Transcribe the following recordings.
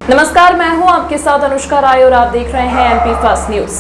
नमस्कार, मैं हूं आपके साथ अनुष्का राय और आप देख रहे हैं एमपी फास्ट न्यूज।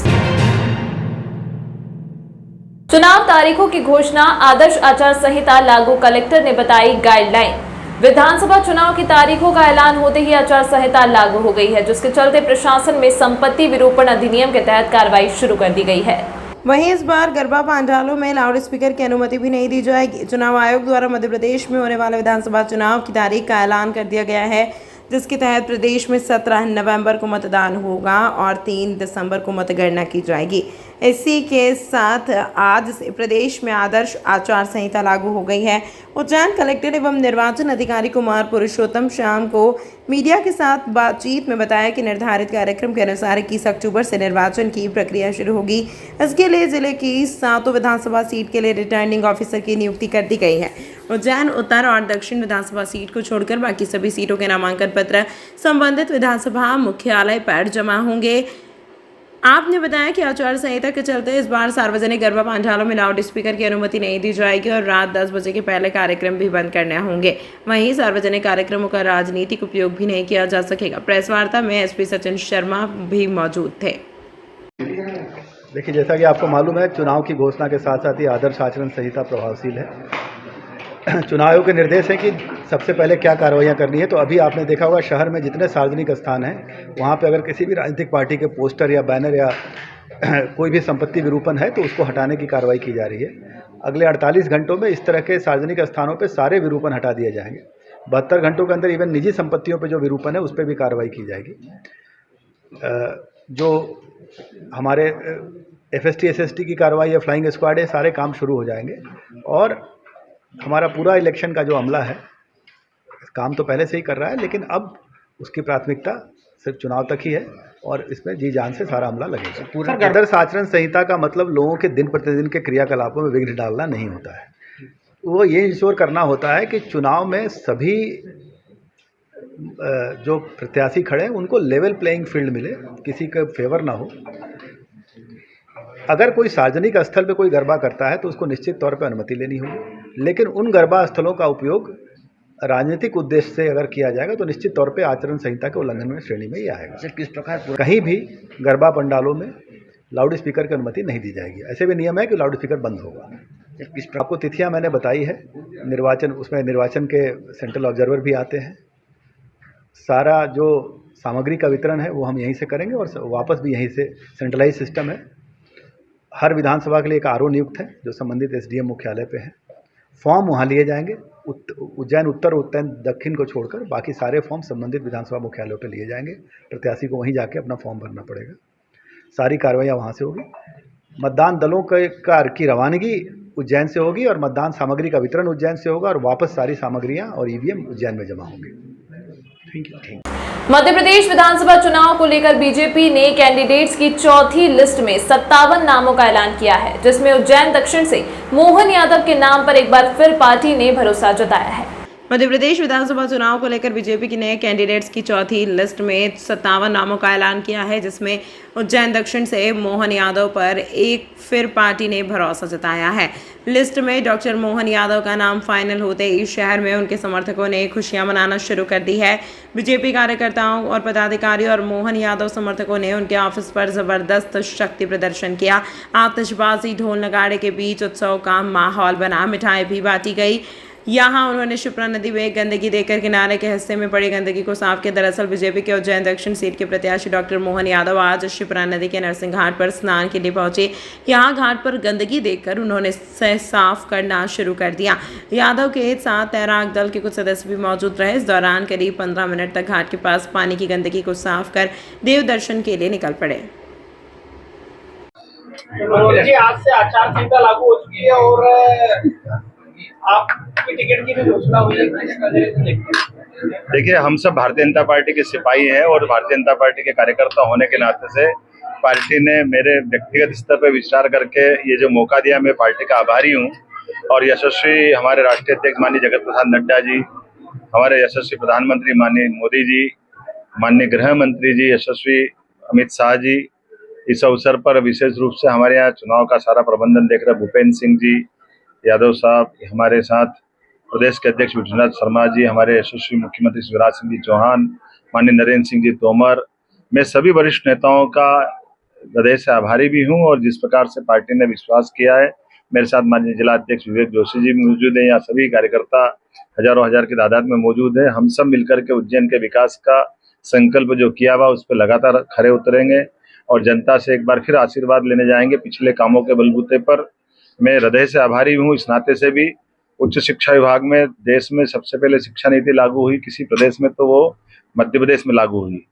चुनाव तारीखों की घोषणा, आदर्श आचार संहिता लागू, कलेक्टर ने बताई गाइडलाइन। विधानसभा चुनाव की तारीखों का ऐलान होते ही आचार संहिता लागू हो गई है, जिसके चलते प्रशासन में संपत्ति विरूपण अधिनियम के तहत कार्रवाई शुरू कर दी गई है। वहीं इस बार गरबा पंडालों में लाउड स्पीकर की अनुमति भी नहीं दी जाएगी। चुनाव आयोग द्वारा मध्य प्रदेश में होने वाले विधानसभा चुनाव की तारीख का ऐलान कर दिया गया है, जिसके तहत प्रदेश में 17 नवंबर को मतदान होगा और 3 दिसंबर को मतगणना की जाएगी। इसी के साथ आज से प्रदेश में आदर्श आचार संहिता लागू हो गई है। उज्जैन कलेक्टर एवं निर्वाचन अधिकारी कुमार पुरुषोत्तम शाम को मीडिया के साथ बातचीत में बताया कि निर्धारित कार्यक्रम के अनुसार 21 अक्टूबर से निर्वाचन की प्रक्रिया शुरू होगी। इसके लिए जिले की 7 विधानसभा सीट के लिए रिटर्निंग ऑफिसर की नियुक्ति कर दी गई है। उज्जैन उत्तर और दक्षिण विधानसभा सीट को छोड़कर बाकी सभी सीटों के नामांकन पत्र संबंधित विधानसभा मुख्यालय पर जमा होंगे। आपने बताया कि आचार संहिता के चलते इस बार सार्वजनिक गरबा पंडालों में लाउड स्पीकर की अनुमति नहीं दी जाएगी और रात 10 बजे के पहले कार्यक्रम भी बंद करने होंगे। वहीं सार्वजनिक कार्यक्रमों का राजनीतिक उपयोग भी नहीं किया जा सकेगा। प्रेस वार्ता में एसपी सचिन शर्मा भी मौजूद थे। देखिए, जैसा कि आपको मालूम है, चुनाव की घोषणा के साथ साथ ही आदर्श आचरण संहिता प्रभावशील है। चुनाव आयोग के निर्देश है कि सबसे पहले क्या कार्रवाइयाँ करनी है। तो अभी आपने देखा होगा, शहर में जितने सार्वजनिक स्थान हैं वहाँ पे अगर किसी भी राजनीतिक पार्टी के पोस्टर या बैनर या कोई भी संपत्ति विरूपण है तो उसको हटाने की कार्रवाई की जा रही है। अगले 48 घंटों में इस तरह के सार्वजनिक स्थानों पे सारे विरूपण हटा दिए जाएंगे। 72 घंटों के अंदर इवन निजी संपत्तियों पे जो विरूपण है उस पर भी कार्रवाई की जाएगी। जो हमारे FST SST की कार्रवाई या फ्लाइंग स्क्वाड है, सारे काम शुरू हो जाएंगे। और हमारा पूरा इलेक्शन का जो अमला है काम तो पहले से ही कर रहा है, लेकिन अब उसकी प्राथमिकता सिर्फ चुनाव तक ही है और इसमें जी जान से सारा अमला लगेगा। पूरा आदर्श आचरण संहिता का मतलब लोगों के दिन प्रतिदिन के क्रियाकलापों में विघ्न डालना नहीं होता है। वो ये इंश्योर करना होता है कि चुनाव में सभी जो प्रत्याशी खड़े हैं उनको लेवल प्लेइंग फील्ड मिले, किसी का फेवर ना हो। अगर कोई सार्वजनिक स्थल पे कोई गरबा करता है तो उसको निश्चित तौर पे अनुमति लेनी होगी, लेकिन उन गरबा स्थलों का उपयोग राजनीतिक उद्देश्य से अगर किया जाएगा तो निश्चित तौर पे आचरण संहिता के उल्लंघन में श्रेणी में ही आएगा। सर, किस प्रकार कहीं भी गरबा पंडालों में लाउड स्पीकर की अनुमति नहीं दी जाएगी। ऐसे भी नियम है कि लाउड स्पीकर बंद होगा। आपको तिथियाँ मैंने बताई है। निर्वाचन, उसमें निर्वाचन के सेंट्रल ऑब्जर्वर भी आते हैं। सारा जो सामग्री का वितरण है वो हम यहीं से करेंगे और वापस भी यहीं से, सेंट्रलाइज सिस्टम है। हर विधानसभा के लिए एक RO नियुक्त है जो संबंधित SDM मुख्यालय पे है। फॉर्म वहाँ लिए जाएंगे। उज्जैन उत्तर और उज्जैन दक्षिण को छोड़कर बाकी सारे फॉर्म संबंधित विधानसभा मुख्यालयों पे लिए जाएंगे। प्रत्याशी को वहीं जाके अपना फॉर्म भरना पड़ेगा। सारी कार्रवाइयाँ वहाँ से होगी। मतदान दलों की रवानगी उज्जैन से होगी और मतदान सामग्री का वितरण उज्जैन से होगा और वापस सारी सामग्रियाँ और EVM उज्जैन में जमा होंगी। मध्य प्रदेश विधानसभा चुनाव को लेकर बीजेपी ने कैंडिडेट्स की चौथी लिस्ट में 57 नामों का ऐलान किया है, जिसमें उज्जैन दक्षिण से मोहन यादव के नाम पर एक बार फिर पार्टी ने भरोसा जताया है। मध्य प्रदेश विधानसभा चुनाव को लेकर बीजेपी की नए कैंडिडेट्स की चौथी लिस्ट में 57 नामों का ऐलान किया है, जिसमें उज्जैन दक्षिण से मोहन यादव पर एक फिर पार्टी ने भरोसा जताया है। लिस्ट में डॉक्टर मोहन यादव का नाम फाइनल होते ही शहर में उनके समर्थकों ने खुशियां मनाना शुरू कर दी है। बीजेपी कार्यकर्ताओं और पदाधिकारियों और मोहन यादव समर्थकों ने उनके ऑफिस पर जबरदस्त शक्ति प्रदर्शन किया। आतिशबाजी, ढोल नगाड़े के बीच उत्सव का माहौल बना। मिठाई भी बांटी गई। यहाँ उन्होंने शिप्रा नदी में गंदगी देकर किनारे के हिस्से में पड़ी गंदगी को साफ किया। दरअसल बीजेपी के उज्जैन दक्षिण सीट के प्रत्याशी डॉक्टर मोहन यादव आज शिप्रा नदी के नरसिंह घाट पर स्नान के लिए पहुंचे। यहाँ घाट पर गंदगी देखकर उन्होंने साफ करना शुरू कर दिया। यादव के साथ तैराक दल के कुछ सदस्य भी मौजूद रहे। इस दौरान करीब 15 मिनट तक घाट के पास पानी की गंदगी को साफ कर देव दर्शन के लिए निकल पड़े। आज से आचार संहिता लागू हो चुकी है और आपकी टिकट की भी घोषणा हुई है। देखिए, हम सब भारतीय जनता पार्टी के सिपाही हैं और भारतीय जनता पार्टी के कार्यकर्ता होने के नाते से पार्टी ने मेरे व्यक्तिगत स्तर पर विचार करके ये जो मौका दिया, मैं पार्टी का आभारी हूँ। और यशस्वी हमारे राष्ट्रीय अध्यक्ष माननीय जगत प्रसाद नड्डा जी, हमारे यशस्वी प्रधानमंत्री माननीय मोदी जी, माननीय गृह मंत्री जी यशस्वी अमित शाह जी, इस अवसर पर विशेष रूप से हमारे यहाँ चुनाव का सारा प्रबंधन देख रहे भूपेंद्र सिंह जी यादव साहब, हमारे साथ प्रदेश के अध्यक्ष विश्वनाथ शर्मा जी, हमारे यशस्वी मुख्यमंत्री शिवराज सिंह जी चौहान, माननीय नरेंद्र सिंह जी तोमर, मैं सभी वरिष्ठ नेताओं का हृदय से आभारी भी हूं। और जिस प्रकार से पार्टी ने विश्वास किया है, मेरे साथ माननीय जिला अध्यक्ष विवेक जोशी जी मौजूद हैं, या सभी कार्यकर्ता हजारों हजार की तादाद में मौजूद है। हम सब मिलकर के उज्जैन के विकास का संकल्प जो किया हुआ उस पर लगातार खरे उतरेंगे और जनता से एक बार फिर आशीर्वाद लेने जाएंगे पिछले कामों के बलबूते पर। मैं हृदय से आभारी हूँ इस नाते से भी। उच्च शिक्षा विभाग में देश में सबसे पहले शिक्षा नीति लागू हुई किसी प्रदेश में, तो वो मध्य प्रदेश में लागू हुई।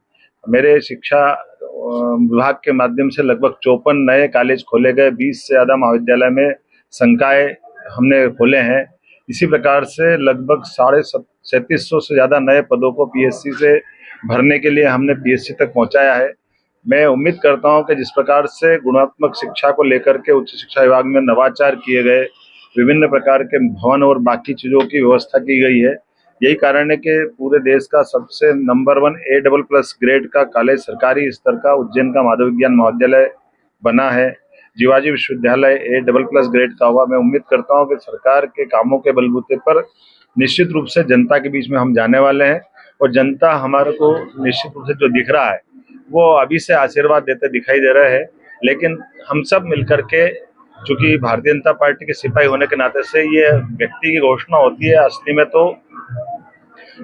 मेरे शिक्षा विभाग के माध्यम से लगभग 54 नए कॉलेज खोले गए, 20 से ज्यादा महाविद्यालय में संकाय हमने खोले हैं। इसी प्रकार से लगभग 3700 से ज्यादा नए पदों को पीएससी से भरने के लिए हमने पीएससी तक पहुंचाया है। मैं उम्मीद करता हूं कि जिस प्रकार से गुणात्मक शिक्षा को लेकर के उच्च शिक्षा विभाग में नवाचार किए गए, विभिन्न प्रकार के भवन और बाकी चीजों की व्यवस्था की गई है, यही कारण है कि पूरे देश का सबसे नंबर 1 A++ ग्रेड का कॉलेज सरकारी स्तर का उज्जैन का माधव विज्ञान महाविद्यालय बना है। जीवाजी विश्वविद्यालय A++ ग्रेड का हुआ। मैं उम्मीद करता हूं कि सरकार के कामों के बलबूते पर निश्चित रूप से जनता के बीच में हम जाने वाले हैं और जनता हमारे को निश्चित रूप से जो दिख रहा है वो अभी से आशीर्वाद देते दिखाई दे रहे हैं। लेकिन हम सब मिलकर के, चूंकि भारतीय जनता पार्टी के सिपाही होने के नाते से ये व्यक्ति की घोषणा होती है, असली में तो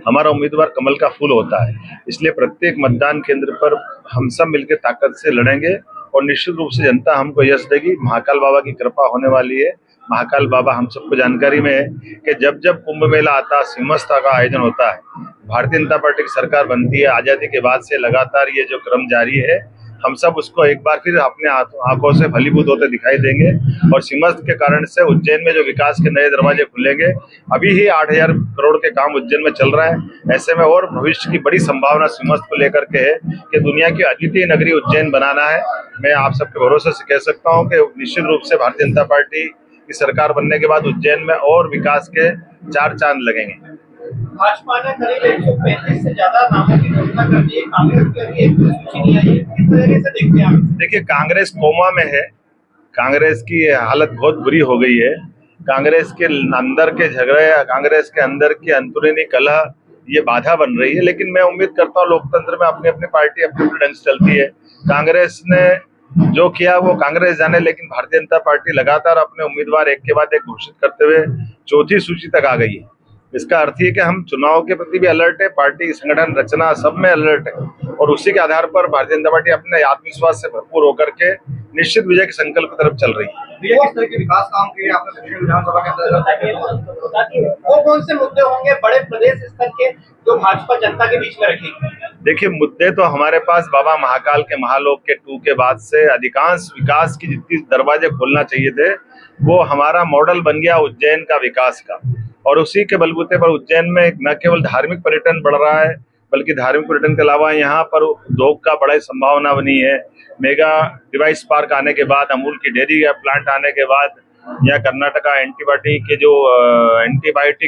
हमारा उम्मीदवार कमल का फूल होता है। इसलिए प्रत्येक मतदान केंद्र पर हम सब मिलकर ताकत से लड़ेंगे और निश्चित रूप से जनता हमको यश देगी। महाकाल बाबा की कृपा होने वाली है। महाकाल बाबा, हम सबको जानकारी में है कि जब जब कुंभ मेला आता है, सिंहस्था का आयोजन होता है, भारतीय जनता पार्टी की सरकार बनती है, आजादी के बाद से लगातार ये जो क्रम जारी है, हम सब उसको एक बार फिर अपने आंखों से फलीभूत होते दिखाई देंगे। और सिंहस्थ के कारण से उज्जैन में जो विकास के नए दरवाजे खुलेंगे, अभी ही 8000 करोड़ के काम उज्जैन में चल रहा है। ऐसे में और भविष्य की बड़ी संभावना सिंहस्थ को लेकर के है कि दुनिया की अद्वितीय नगरी उज्जैन बनाना है। मैं आप सबके भरोसे से कह सकता हूँ कि निश्चित रूप से भारतीय जनता पार्टी की सरकार बनने के बाद उज्जैन में और विकास के 4 चांद लगेंगे। भाजपा ने करीब 135 से ज्यादा नामों की घोषणा कर दी है। कांग्रेस की अभी एक सूची नहीं आई है, किस तरीके से देखते हैं आप? देखिए, कांग्रेस कोमा में है। कांग्रेस की हालत बहुत बुरी हो गई है। कांग्रेस के अंदर के झगड़े, कांग्रेस के अंदर की अंतरूनी कलह, ये बाधा बन रही है। लेकिन मैं उम्मीद करता हूँ लोकतंत्र में अपनी अपनी पार्टी अपने अपने ढंग से चलती है। कांग्रेस ने जो किया वो कांग्रेस जाने, लेकिन भारतीय जनता पार्टी लगातार अपने उम्मीदवार एक के बाद एक घोषित करते हुए 4थी सूची तक आ गई है। इसका अर्थ है कि हम चुनाव के प्रति भी अलर्ट है, पार्टी संगठन रचना सब में अलर्ट है और उसी के आधार पर भारतीय जनता पार्टी अपने आत्मविश्वास से भरपूर होकर के निश्चित विजय के संकल्प की तरफ चल रही है। किस तरह के विकास काम किए आपने दक्षिण विधानसभा के अंदर? वो कौन से मुद्दे होंगे बड़े प्रदेश स्तर के जो भाजपा जनता के बीच में रखेगी? देखिए, मुद्दे तो हमारे पास बाबा महाकाल के महालोक के 2 के बाद से अधिकांश विकास की जितनी दरवाजे खोलना चाहिए थे, वो हमारा मॉडल बन गया उज्जैन का विकास का। और उसी के बलबूते पर उज्जैन में न केवल धार्मिक पर्यटन बढ़ रहा है, बल्कि धार्मिक पर्यटन के अलावा यहाँ पर उद्योग का बड़ा संभावना बनी है। मेगा डिवाइस पार्क आने के बाद, अमूल की डेयरी या प्लांट आने के बाद, यहाँ कर्नाटका एंटीबायोटिक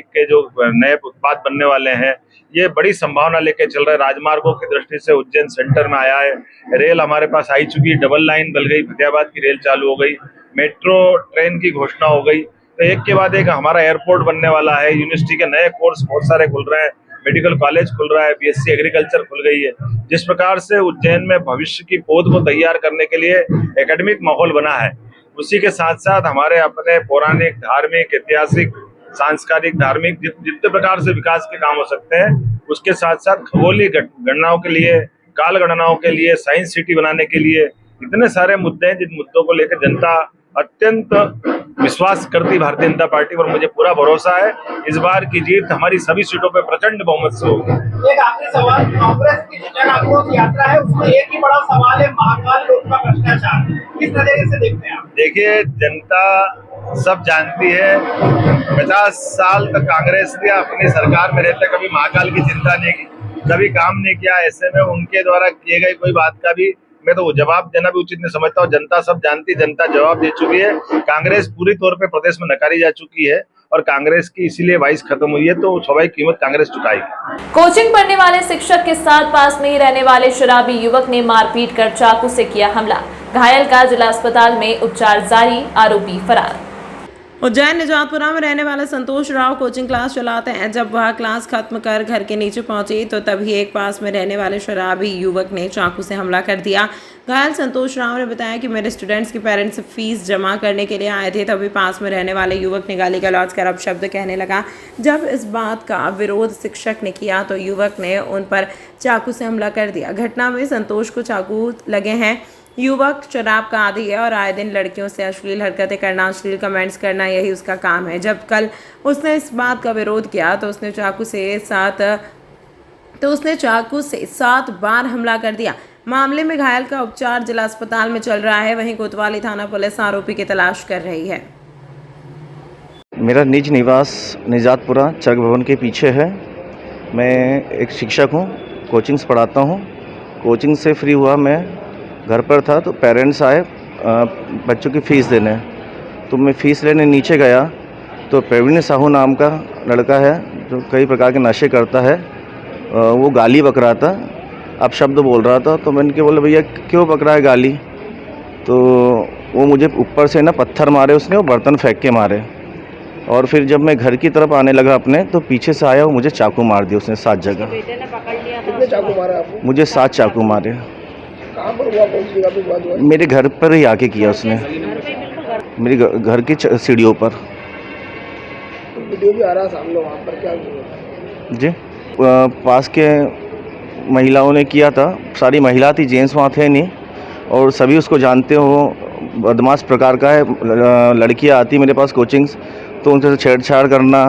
के जो नए उत्पाद बनने वाले हैं, ये बड़ी संभावना लेके चल रहा है। राजमार्गों की दृष्टि से उज्जैन सेंटर में आया है। रेल हमारे पास आई चुकी, डबल लाइन बन गई, फतेहाबाद की रेल चालू हो गई, मेट्रो ट्रेन की घोषणा हो गई। तो एक के बाद एक हमारा एयरपोर्ट बनने वाला है। यूनिवर्सिटी के नए कोर्स बहुत सारे खुल रहे हैं, मेडिकल कॉलेज खुल रहा है, बीएससी एग्रीकल्चर खुल गई है। जिस प्रकार से उज्जैन में भविष्य की पौध को तैयार करने के लिए एकेडमिक माहौल बना है, उसी के साथ साथ हमारे अपने पौराणिक, धार्मिक, ऐतिहासिक, सांस्कृतिक, धार्मिक जितने प्रकार से विकास के काम हो सकते हैं, उसके साथ साथ खगोलीय गणनाओं के लिए, काल गणनाओं के लिए, साइंस सिटी बनाने के लिए इतने सारे मुद्दे हैं जिन मुद्दों को लेकर जनता अत्यंत विश्वास करती भारतीय जनता पार्टी पर। मुझे पूरा भरोसा है इस बार की जीत हमारी सभी सीटों पे प्रचंड बहुमत से होगी। एक आखिरी सवाल, कांग्रेस की जो जन आक्रोश यात्रा है उसमें एक ही बड़ा सवाल है, महाकाल लोक का भ्रष्टाचार, किस तरीके से देखते हैं आप? देखिए, जनता सब जानती है, 50 साल तक कांग्रेस ने अपनी सरकार में रहते कभी महाकाल की चिंता नहीं की, कभी काम नहीं किया। ऐसे में उनके द्वारा किए गए कोई बात का भी मैं तो जवाब देना भी उचित नहीं समझता हूँ। जनता सब जानती, जनता जवाब दे चुकी है। कांग्रेस पूरी तौर पे प्रदेश में नकारी जा चुकी है और कांग्रेस की इसीलिए वाइस खत्म हुई है, तो स्वाभाविक कीमत कांग्रेस चुकाएगी। कोचिंग पढ़ने वाले शिक्षक के साथ पास में ही रहने वाले शराबी युवक ने मारपीट कर चाकू से किया हमला। घायल का जिला अस्पताल में उपचार जारी, आरोपी फरार। उज्जैन निजातपुरा में रहने वाले संतोष राव कोचिंग क्लास चलाते हैं। जब वह क्लास खत्म कर घर के नीचे पहुंची तो तभी एक पास में रहने वाले शराबी युवक ने चाकू से हमला कर दिया। घायल संतोष राव ने बताया कि मेरे स्टूडेंट्स के पेरेंट्स फीस जमा करने के लिए आए थे, तभी पास में रहने वाले युवक ने गाली गलौज कर अपशब्द कहने लगा। जब इस बात का विरोध शिक्षक ने किया तो युवक ने उन पर चाकू से हमला कर दिया। घटना में संतोष को चाकू लगे हैं। युवक शराब का आदी है और आए दिन लड़कियों से अश्लील हरकतें करना, अश्लील कमेंट्स करना, यही उसका काम है। जब कल उसने इस बात का विरोध किया तो उसने चाकू से 7 बार हमला कर दिया। मामले में घायल का उपचार जिला अस्पताल में चल रहा है। वहीं कोतवाली थाना पुलिस आरोपी की तलाश कर रही है। मेरा निज निवास निजातपुरा चर्क भवन के पीछे है। मैं एक शिक्षक हूँ, कोचिंग्स पढ़ाता हूँ। कोचिंग से फ्री हुआ मैं घर पर था तो पेरेंट्स आए बच्चों की फ़ीस देने। तो मैं फ़ीस लेने नीचे गया तो प्रवीण साहू नाम का लड़का है जो कई प्रकार के नशे करता है, वो गाली बक रहा था, अपशब्द बोल रहा था। तो मैंने बोला भैया क्यों बक रहा है गाली? तो वो मुझे ऊपर से ना पत्थर मारे उसने और बर्तन फेंक के मारे। और फिर जब मैं घर की तरफ आने लगा अपने तो पीछे से आया वो मुझे चाकू मार दिया उसने 7 जगह। कितने चाकू मारा आपको? मुझे 7 चाकू मारे। कहाँ पर हुआ? कौन सी जगह पे बात हुआ? मेरे घर पर ही आके किया उसने, मेरे घर की सीढ़ियों पर। वीडियो भी आ रहा सामने, वहाँ पर क्या हुआ? जी पास के महिलाओं ने किया था। सारी महिला थी, जेंट्स वहाँ थे नहीं। और सभी उसको जानते हो, बदमाश प्रकार का है। लड़कियाँ आती मेरे पास कोचिंग्स तो उनसे छेड़छाड़ करना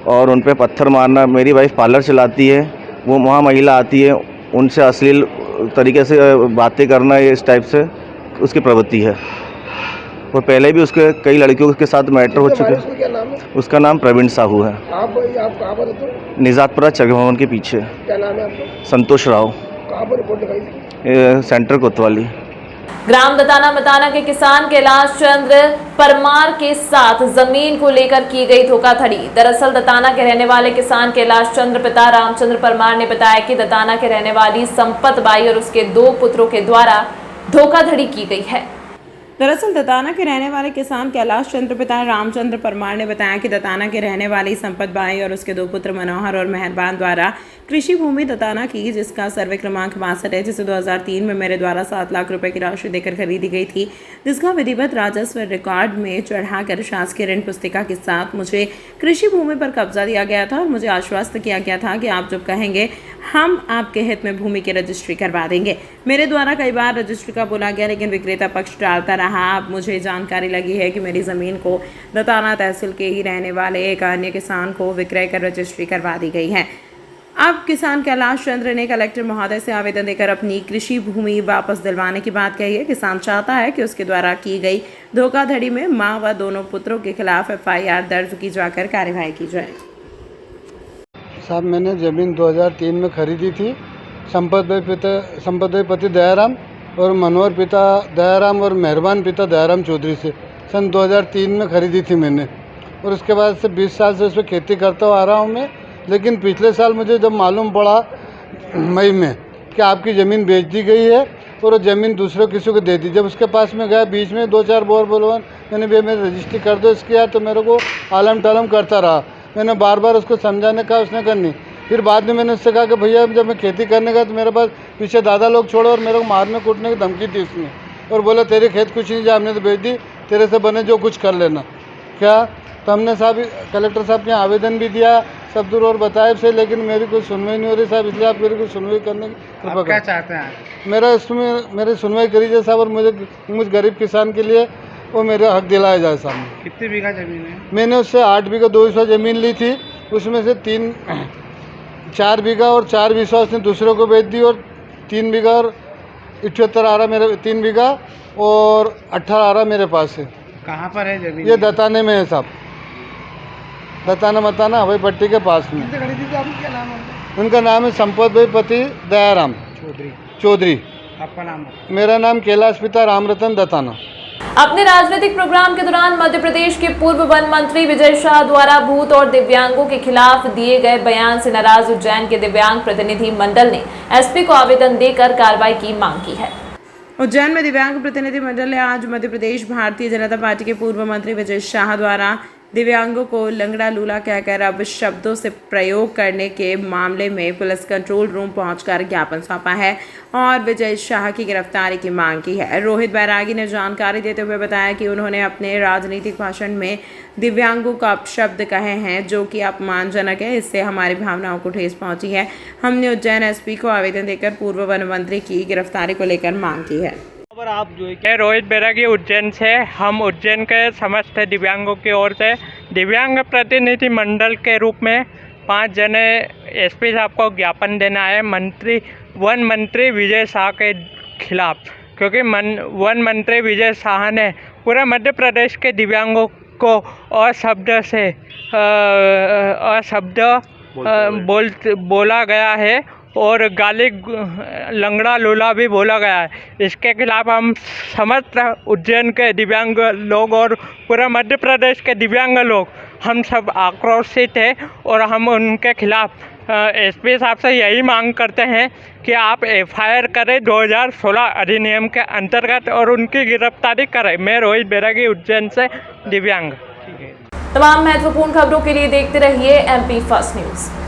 और उन पर पत्थर मारना। मेरी वाइफ पार्लर चलाती है, वो वहाँ महिला आती है, उनसे अश्लील तरीके से बातें करना, ये इस टाइप से उसकी प्रवृत्ति है। और पहले भी उसके कई लड़कियों के साथ मैटर हो चुके हैं। क्या नाम है? उसका नाम प्रवीण साहू है। आप कहाँ पर रहते हो? निजातपुरा चर्क भवन के पीछे। क्या नाम है आपका? संतोष राव। कहाँ पर रिपोर्ट लिखाई थी? सेंटर कोतवाली। ग्राम दताना मताना के किसान कैलाश चंद्र परमार के साथ जमीन को लेकर की गई धोखाधड़ी। दरअसल दताना के रहने वाले किसान कैलाश चंद्र पिता रामचंद्र परमार ने बताया कि दताना के रहने वाली संपत बाई और उसके 2 पुत्रों के द्वारा धोखाधड़ी की गई है। दरअसल दताना के रहने वाले किसान कैलाश चंद्र पिता रामचंद्र परमार ने बताया कि दताना के रहने वाली संपत बाई और उसके 2 पुत्र मनोहर और मेहरबान द्वारा कृषि भूमि दताना की, जिसका सर्वे क्रमांक 62 है, जिसे 2003 में मेरे द्वारा 7 लाख रुपए की राशि देकर खरीदी गई थी, जिसका विधिवत राजस्व रिकॉर्ड में चढ़ाकर शासकीय ऋण पुस्तिका के साथ मुझे कृषि भूमि पर कब्जा दिया गया था और मुझे आश्वस्त किया गया था कि आप जब कहेंगे हम आपके हित में भूमि की रजिस्ट्री करवा देंगे। मेरे द्वारा कई बार रजिस्ट्री का बोला गया लेकिन विक्रेता पक्ष टालता रहा। अब मुझे जानकारी लगी है कि मेरी ज़मीन को दताना तहसील के ही रहने वाले एक अन्य किसान को विक्रय कर रजिस्ट्री करवा दी गई है। अब किसान कैलाश चंद्र ने कलेक्टर महोदय से आवेदन देकर अपनी कृषि भूमि वापस दिलवाने की बात कही है। किसान चाहता है कि उसके द्वारा की गई धोखाधड़ी में मां व दोनों पुत्रों के खिलाफ FIR दर्ज की जाकर कार्यवाही की जाए। साहब मैंने ज़मीन 2003 में खरीदी थी। संपत भाई पति दयाराम और मनोहर पिता दयाराम और मेहरबान पिता दयाराम चौधरी से सन 2003 में खरीदी थी मैंने। और उसके बाद से 20 साल से उस पर खेती करता हुआ आ रहा हूँ मैं। लेकिन पिछले साल मुझे जब मालूम पड़ा मई में कि आपकी ज़मीन बेच दी गई है और वो ज़मीन दूसरे किसी को दे दी, जब उसके पास में गया बीच में 2-4 बोर बोलवान मैंने भी मेरी रजिस्ट्री कर दो इसकी यार, तो मेरे को आलम टालम करता रहा। मैंने बार बार उसको समझाने का, उसने करनी। फिर बाद में मैंने उससे कहा कि भैया जब मैं खेती करने का तो मेरे पास पीछे दादा लोग छोड़ो और मेरे को मारने कूटने की धमकी थी उसने। और बोला तेरे खेत कुछ नहीं जा, हमने तो बेच दी, तेरे से बने जो कुछ कर लेना। क्या तो हमने साहब कलेक्टर साहब के यहाँ आवेदन भी दिया, सब दूर और बताए से, लेकिन मेरी कोई सुनवाई नहीं हो रही साहब। इसलिए आप मेरी कोई सुनवाई करने की कृपा क्या चाहते हैं? मेरी सुनवाई करी जाए साहब और मुझे गरीब किसान के लिए वो मेरे हक दिलाया जाए साहब। कितनी बीघा जमीन है? मैंने उससे 8 बीघा 200 ज़मीन ली थी, उसमें से 4 बीघा और 4 बीघा उसने दूसरों को बेच दी और 3 बीघा और 78 आ रहा मेरे, 3 बीघा और 18 आ रहा मेरे पास है। कहाँ पर है जमीन? ये दताने में है साहब, दताना मताना हवाई पट्टी के पास में। क्या नाम है? उनका नाम है संपत भाई पति दयाराम चौधरी। आपका नाम? मेरा नाम कैलाश पिता रामरतन दताना। अपने राजनीतिक प्रोग्राम के दौरान मध्य प्रदेश के पूर्व वन मंत्री विजय शाह द्वारा भूत और दिव्यांगों के खिलाफ दिए गए बयान से नाराज उज्जैन के दिव्यांग प्रतिनिधि मंडल ने SP को आवेदन देकर कार्रवाई की मांग की है। उज्जैन में दिव्यांग प्रतिनिधि मंडल ने आज मध्य प्रदेश भारतीय जनता पार्टी के पूर्व मंत्री विजय शाह द्वारा दिव्यांगों को लंगड़ा लूला कहकर अपशब्दों से प्रयोग करने के मामले में पुलिस कंट्रोल रूम पहुंचकर ज्ञापन सौंपा है और विजय शाह की गिरफ्तारी की मांग की है। रोहित बैरागी ने जानकारी देते हुए बताया कि उन्होंने अपने राजनीतिक भाषण में दिव्यांगों का अपशब्द कहे हैं जो कि अपमानजनक है। इससे हमारी भावनाओं को ठेस पहुंची है। हमने उज्जैन एसपी को आवेदन देकर पूर्व वन मंत्री की गिरफ्तारी को लेकर मांग की है। मैं रोहित बैरागी उज्जैन से। हम उज्जैन के समस्त दिव्यांगों की ओर से दिव्यांग प्रतिनिधि मंडल के रूप में 5 जने एसपी साहब को ज्ञापन देना है वन मंत्री विजय शाह के खिलाफ, क्योंकि वन मंत्री विजय शाह ने पूरे मध्य प्रदेश के दिव्यांगों को अशब्द बोला गया है और गाली लंगड़ा लूला भी बोला गया है। इसके खिलाफ हम समस्त उज्जैन के दिव्यांग लोग और पूरा मध्य प्रदेश के दिव्यांग लोग हम सब आक्रोशित हैं और हम उनके खिलाफ एसपी साहब से यही मांग करते हैं कि आप एफआईआर करें 2016 अधिनियम के अंतर्गत और उनकी गिरफ्तारी करें। मैं रोहित बैरागी उज्जैन से दिव्यांग। तमाम महत्वपूर्ण खबरों के लिए देखते रहिए MP फर्स्ट न्यूज़।